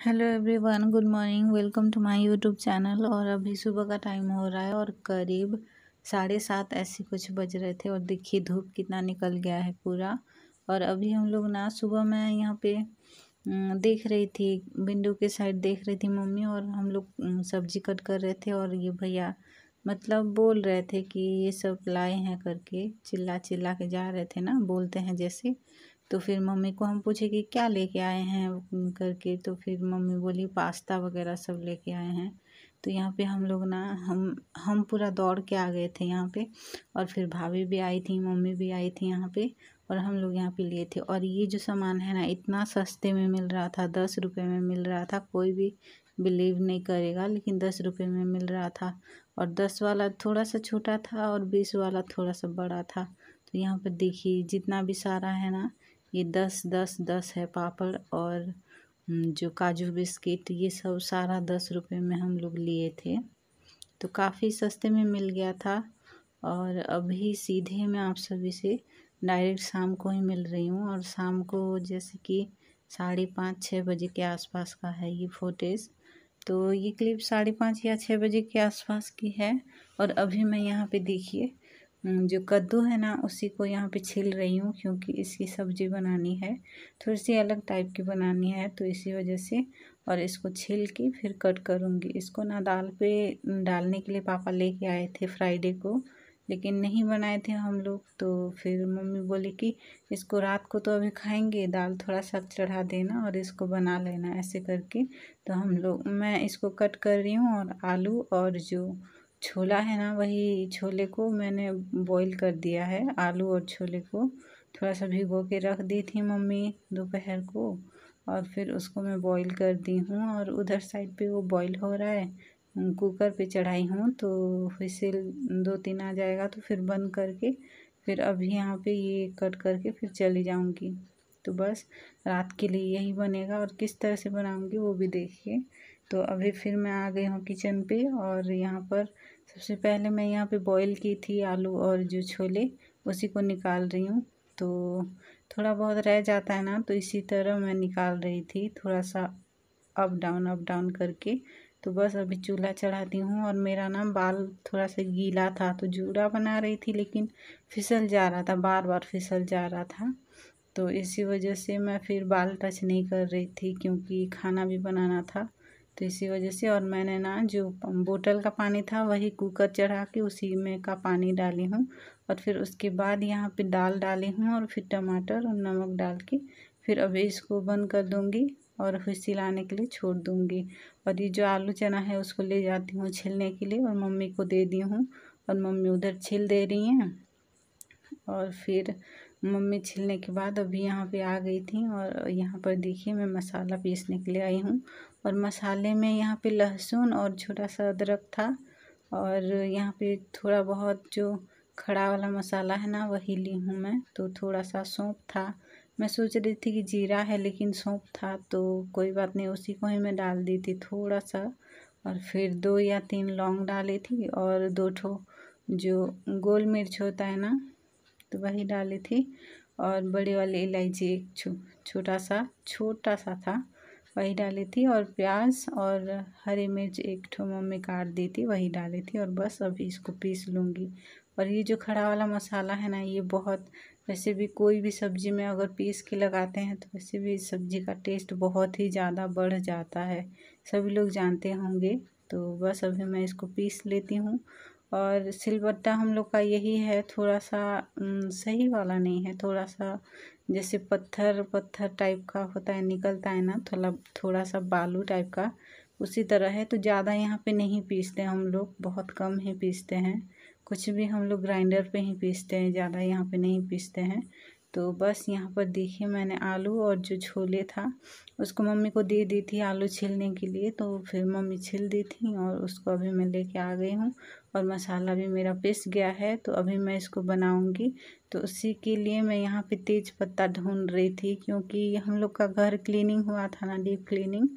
Hello everyone, good morning. Welcome to my YouTube channel. और अभी सुबह का टाइम हो रहा है और करीब 7:30 ऐसे कुछ बज रहे थे। और देखिए धूप कितना निकल गया है पूरा। और अभी हम लोग ना सुबह मैं यहाँ पे देख रही थी, विंडो के साइड देख रही थी मम्मी और हम लोग सब्जी कट कर रहे थे। और ये भैया मतलब बोल रहे थे कि ये सब लाए हैं करके, चिल्ला चिल्ला के जा रहे थे ना, बोलते हैं जैसे। तो फिर मम्मी को हम पूछे कि क्या लेके आए हैं करके, तो फिर मम्मी बोली पास्ता वगैरह सब लेके आए हैं। तो यहाँ पे हम लोग ना हम पूरा दौड़ के आ गए थे यहाँ पे। और फिर भाभी भी आई थी, मम्मी भी आई थी यहाँ पे। और हम लोग यहाँ पे लिए थे। और ये जो सामान है ना इतना सस्ते में मिल रहा था, 10 रुपये में मिल रहा था। कोई भी बिलीव नहीं करेगा, लेकिन 10 रुपये में मिल रहा था। और 10 वाला थोड़ा सा छोटा था और 20 वाला थोड़ा सा बड़ा था। तो यहाँ पर देखिए जितना भी सारा है ना, ये 10 10 10 है। पापड़ और जो काजू बिस्किट, ये सब सारा 10 रुपये में हम लोग लिए थे। तो काफ़ी सस्ते में मिल गया था। और अभी सीधे मैं आप सभी से डायरेक्ट शाम को ही मिल रही हूँ। और शाम को जैसे कि 5:30 6 बजे के आसपास का है ये फुटेज। तो ये क्लिप 5:30 या 6 बजे के आसपास की है। और अभी मैं यहाँ पे देखिए जो कद्दू है ना उसी को यहाँ पे छील रही हूँ, क्योंकि इसकी सब्जी बनानी है, थोड़ी सी अलग टाइप की बनानी है, तो इसी वजह से। और इसको छील के फिर कट करूँगी। इसको ना दाल पे डालने के लिए पापा लेके आए थे फ्राइडे को, लेकिन नहीं बनाए थे हम लोग। तो फिर मम्मी बोली कि इसको रात को तो अभी खाएंगे, दाल थोड़ा सा चढ़ा देना और इसको बना लेना ऐसे करके। तो मैं इसको कट कर रही हूँ। और आलू और जो छोला है ना, वही छोले को मैंने बॉईल कर दिया है। आलू और छोले को थोड़ा सा भिगो के रख दी थी मम्मी दोपहर को। और फिर उसको मैं बॉईल कर दी हूँ। और उधर साइड पे वो बॉईल हो रहा है, कुकर पे चढ़ाई हूँ। तो व्हिसिल 2 3 आ जाएगा तो फिर बंद करके फिर अभी यहाँ पे ये कट करके फिर चली जाऊँगी। तो बस रात के लिए यही बनेगा। और किस तरह से बनाऊँगी वो भी देखिए। तो अभी फिर मैं आ गई हूँ किचन पे। और यहाँ पर सबसे पहले मैं यहाँ पे बॉईल की थी आलू और जो छोले, उसी को निकाल रही हूँ। तो थोड़ा बहुत रह जाता है ना, तो इसी तरह मैं निकाल रही थी, थोड़ा सा अप डाउन करके। तो बस अभी चूल्हा चढ़ाती हूँ। और मेरा ना बाल थोड़ा सा गीला था, तो जूड़ा बना रही थी लेकिन फिसल जा रहा था, बार बार फिसल जा रहा था। तो इसी वजह से मैं फिर बाल टच नहीं कर रही थी, क्योंकि खाना भी बनाना था। तो इसी वजह से। और मैंने ना जो बोतल का पानी था वही कुकर चढ़ा के उसी में का पानी डाली हूँ। और फिर उसके बाद यहाँ पे दाल डाली हूँ और फिर टमाटर और नमक डाल के फिर अभी इसको बंद कर दूँगी और व्हिसिल आने के लिए छोड़ दूँगी। और ये जो आलू चना है उसको ले जाती हूँ छीलने के लिए और मम्मी को दे दी हूँ। और मम्मी उधर छील दे रही हैं। और फिर मम्मी छीलने के बाद अभी यहाँ पे आ गई थी। और यहाँ पर देखिए मैं मसाला पीसने के लिए आई हूँ। और मसाले में यहाँ पे लहसुन और छोटा सा अदरक था। और यहाँ पे थोड़ा बहुत जो खड़ा वाला मसाला है ना वही ली हूँ मैं। तो थोड़ा सा सौंफ था, मैं सोच रही थी कि जीरा है लेकिन सौंफ था, तो कोई बात नहीं, उसी को ही मैं डाल दी थी थोड़ा सा। और फिर 2 या 3 लौंग डाली थी और 2 जो गोल मिर्च होता है ना, तो वही डाली थी। और बड़ी वाली इलायची एक छोटा सा था, वही डाली थी। और प्याज और हरी मिर्च एक ठो मम्मी काट दी थी, वही डाली थी। और बस अभी इसको पीस लूँगी। और ये जो खड़ा वाला मसाला है ना, ये बहुत, वैसे भी कोई भी सब्ज़ी में अगर पीस के लगाते हैं तो वैसे भी सब्ज़ी का टेस्ट बहुत ही ज़्यादा बढ़ जाता है, सभी लोग जानते होंगे। तो बस अभी मैं इसको पीस लेती हूँ। और सिलबट्टा हम लोग का यही है, थोड़ा सा सही वाला नहीं है, थोड़ा सा जैसे पत्थर पत्थर टाइप का होता है, निकलता है ना, थोड़ा सा बालू टाइप का, उसी तरह है। तो ज़्यादा यहाँ पे नहीं पीसते हम लोग, बहुत कम ही पीसते हैं। कुछ भी हम लोग ग्राइंडर पे ही पीसते हैं, ज़्यादा यहाँ पे नहीं पीसते हैं। तो बस यहाँ पर देखिए मैंने आलू और जो छोले था उसको मम्मी को दे दी थी आलू छीलने के लिए। तो फिर मम्मी छील दी थी और उसको अभी मैं लेके आ गई हूँ। और मसाला भी मेरा पिस गया है, तो अभी मैं इसको बनाऊंगी। तो उसी के लिए मैं यहाँ पे तेज पत्ता ढूंढ रही थी, क्योंकि हम लोग का घर क्लीनिंग हुआ था ना, डीप क्लीनिंग,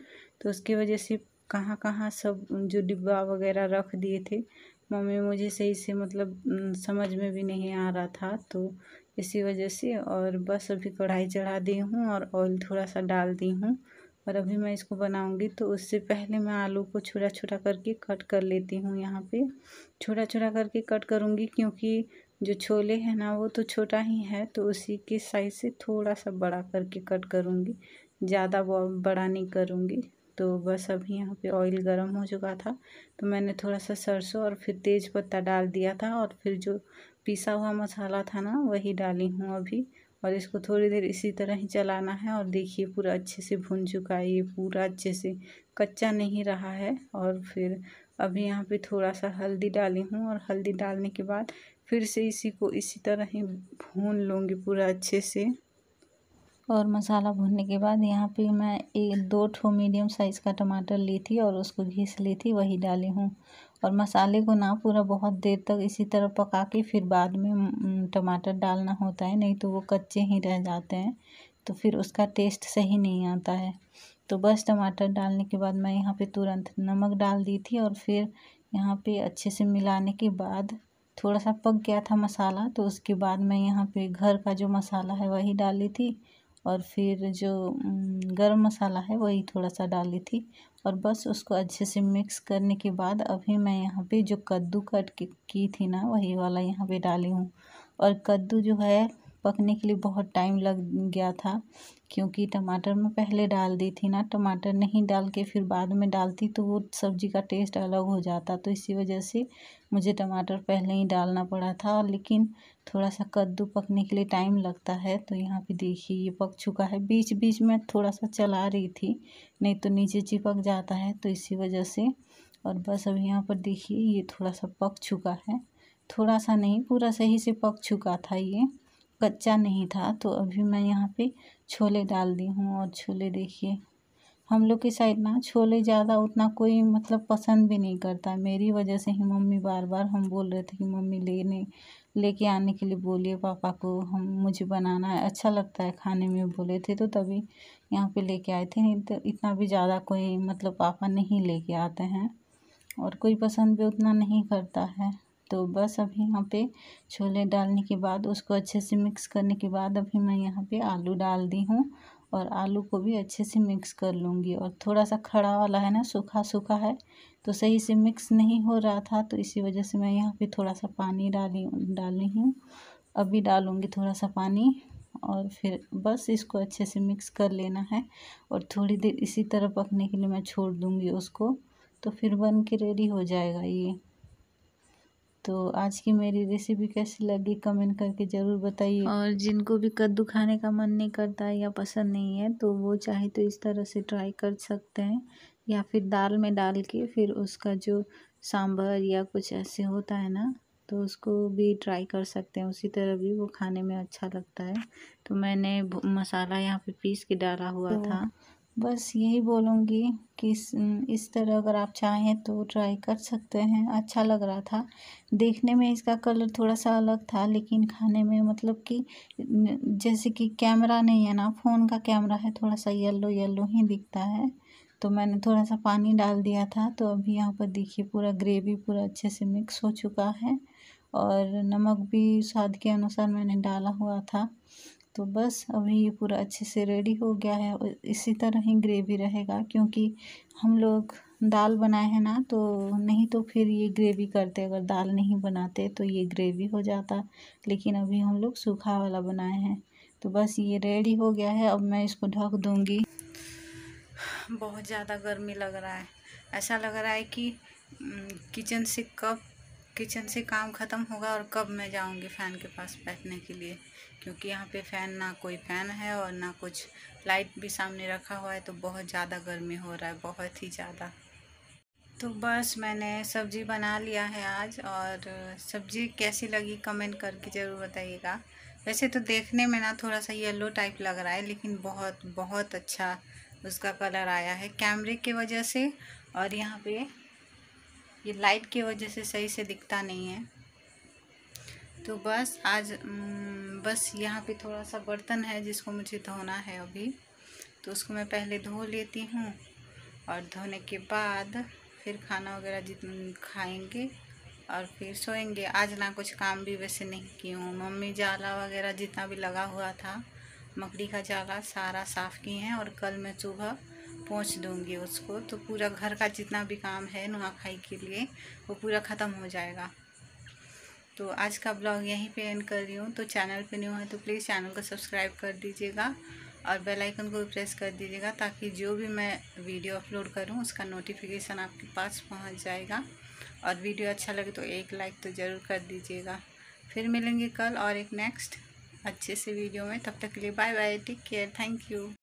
तो उसकी वजह से कहाँ कहाँ सब जो डिब्बा वगैरह रख दिए थे मम्मी, मुझे सही से मतलब समझ में भी नहीं आ रहा था, तो इसी वजह से। और बस अभी कढ़ाई चढ़ा दी हूँ और ऑयल थोड़ा सा डाल दी हूँ। और अभी मैं इसको बनाऊंगी। तो उससे पहले मैं आलू को छोटा छोटा करके कट कर लेती हूँ। यहाँ पे छोटा छोटा करके कट करूँगी क्योंकि जो छोले हैं ना वो तो छोटा ही है, तो उसी के साइज से थोड़ा सा बड़ा करके कट करूँगी, ज़्यादा बड़ा नहीं करूँगी। तो बस अभी यहाँ पे ऑयल गरम हो चुका था, तो मैंने थोड़ा सा सरसों और फिर तेज पत्ता डाल दिया था, और फिर जो पिसा हुआ मसाला था ना वही डाली हूँ अभी। और इसको थोड़ी देर इसी तरह ही चलाना है। और देखिए पूरा अच्छे से भुन चुका है, ये पूरा अच्छे से कच्चा नहीं रहा है। और फिर अभी यहाँ पे थोड़ा सा हल्दी डाली हूँ, और हल्दी डालने के बाद फिर से इसी को इसी तरह ही भून लूँगी पूरा अच्छे से। और मसाला भूनने के बाद यहाँ पे मैं 2 मीडियम साइज़ का टमाटर ली थी और उसको घिस ली थी, वही डाली हूँ। और मसाले को ना पूरा बहुत देर तक इसी तरह पका के फिर बाद में टमाटर डालना होता है, नहीं तो वो कच्चे ही रह जाते हैं, तो फिर उसका टेस्ट सही नहीं आता है। तो बस टमाटर डालने के बाद मैं यहाँ पे तुरंत नमक डाल दी थी, और फिर यहाँ पे अच्छे से मिलाने के बाद थोड़ा सा पक गया था मसाला, तो उसके बाद मैं यहाँ पे घर का जो मसाला है वही डाली थी, और फिर जो गरम मसाला है वही थोड़ा सा डाली थी। और बस उसको अच्छे से मिक्स करने के बाद अभी मैं यहाँ पे जो कद्दू कट की थी ना वही वाला यहाँ पे डाली हूँ। और कद्दू जो है पकने के लिए बहुत टाइम लग गया था, क्योंकि टमाटर में पहले डाल दी थी ना, टमाटर नहीं डाल के फिर बाद में डालती तो वो सब्ज़ी का टेस्ट अलग हो जाता, तो इसी वजह से मुझे टमाटर पहले ही डालना पड़ा था। लेकिन थोड़ा सा कद्दू पकने के लिए टाइम लगता है। तो यहाँ पे देखिए ये पक चुका है, बीच बीच में थोड़ा सा चला रही थी, नहीं तो नीचे चिपक जाता है, तो इसी वजह से। और बस अभी यहाँ पर देखिए ये थोड़ा सा पक चुका है, थोड़ा सा नहीं पूरा सही से पक चुका था, ये कच्चा नहीं था। तो अभी मैं यहाँ पे छोले डाल दी हूँ। और छोले देखिए हम लोग की साइड ना छोले ज़्यादा उतना कोई मतलब पसंद भी नहीं करता है, मेरी वजह से ही मम्मी बार बार हम बोल रहे थे कि मम्मी लेके आने के लिए बोलिए पापा को, हम मुझे बनाना है, अच्छा लगता है खाने में बोले थे, तो तभी यहाँ पे लेके आए थे। नहीं तो इतना भी ज़्यादा कोई मतलब पापा नहीं लेके आते हैं, और कोई पसंद भी उतना नहीं करता है। तो बस अभी यहाँ पे छोले डालने के बाद उसको अच्छे से मिक्स करने के बाद अभी मैं यहाँ पे आलू डाल दी हूँ, और आलू को भी अच्छे से मिक्स कर लूँगी। और थोड़ा सा खड़ा वाला है ना, सूखा सूखा है, तो सही से मिक्स नहीं हो रहा था, तो इसी वजह से मैं यहाँ पे थोड़ा सा पानी डाली हूँ। अभी डालूँगी थोड़ा सा पानी, और फिर बस इसको अच्छे से मिक्स कर लेना है। और थोड़ी देर इसी तरह पकने के लिए मैं छोड़ दूँगी उसको, तो फिर बन के रेडी हो जाएगा ये। तो आज की मेरी रेसिपी कैसी लगी कमेंट करके ज़रूर बताइए। और जिनको भी कद्दू खाने का मन नहीं करता है या पसंद नहीं है, तो वो चाहे तो इस तरह से ट्राई कर सकते हैं, या फिर दाल में डाल के फिर उसका जो सांभर या कुछ ऐसे होता है ना, तो उसको भी ट्राई कर सकते हैं, उसी तरह भी वो खाने में अच्छा लगता है। तो मैंने मसाला यहाँ पे पीस के डाला हुआ था। बस यही बोलूँगी कि इस तरह अगर आप चाहें तो ट्राई कर सकते हैं, अच्छा लग रहा था। देखने में इसका कलर थोड़ा सा अलग था, लेकिन खाने में मतलब कि जैसे कि कैमरा नहीं है ना, फ़ोन का कैमरा है, थोड़ा सा येलो येलो ही दिखता है। तो मैंने थोड़ा सा पानी डाल दिया था। तो अभी यहाँ पर देखिए पूरा ग्रेवी पूरा अच्छे से मिक्स हो चुका है, और नमक भी स्वाद के अनुसार मैंने डाला हुआ था। तो बस अभी ये पूरा अच्छे से रेडी हो गया है, और इसी तरह ही ग्रेवी रहेगा, क्योंकि हम लोग दाल बनाए हैं ना, तो नहीं तो फिर ये ग्रेवी करते, अगर दाल नहीं बनाते तो ये ग्रेवी हो जाता, लेकिन अभी हम लोग सूखा वाला बनाए हैं। तो बस ये रेडी हो गया है, अब मैं इसको ढक दूँगी। बहुत ज़्यादा गर्मी लग रहा है, ऐसा लग रहा है कि किचन से काम ख़त्म होगा और कब मैं जाऊंगी फ़ैन के पास बैठने के लिए, क्योंकि यहाँ पे फ़ैन ना कोई फ़ैन है और ना कुछ, लाइट भी सामने रखा हुआ है, तो बहुत ज़्यादा गर्मी हो रहा है, बहुत ही ज़्यादा। तो बस मैंने सब्ज़ी बना लिया है आज, और सब्ज़ी कैसी लगी कमेंट करके ज़रूर बताइएगा। वैसे तो देखने में ना थोड़ा सा येलो टाइप लग रहा है, लेकिन बहुत बहुत अच्छा उसका कलर आया है कैमरे की वजह से, और यहाँ पे ये लाइट की वजह से सही से दिखता नहीं है। तो बस आज बस यहाँ पे थोड़ा सा बर्तन है जिसको मुझे धोना है अभी, तो उसको मैं पहले धो लेती हूँ, और धोने के बाद फिर खाना वगैरह खाएंगे और फिर सोएंगे। आज ना कुछ काम भी वैसे नहीं की हूँ, मम्मी जाला वगैरह जितना भी लगा हुआ था, मकड़ी का जाला सारा साफ़ किए हैं, और कल मैं सुबह पोंछ दूँगी उसको, तो पूरा घर का जितना भी काम है नुआखाई के लिए वो पूरा ख़त्म हो जाएगा। तो आज का ब्लॉग यहीं पे एंड कर रही हूँ। तो चैनल पे न्यू है तो प्लीज़ चैनल को सब्सक्राइब कर दीजिएगा और बेल आइकन को भी प्रेस कर दीजिएगा, ताकि जो भी मैं वीडियो अपलोड करूँ उसका नोटिफिकेशन आपके पास पहुँच जाएगा। और वीडियो अच्छा लगे तो एक लाइक तो ज़रूर कर दीजिएगा। फिर मिलेंगे कल और एक नेक्स्ट अच्छे से वीडियो में। तब तक के लिए bye bye, take care, thank you.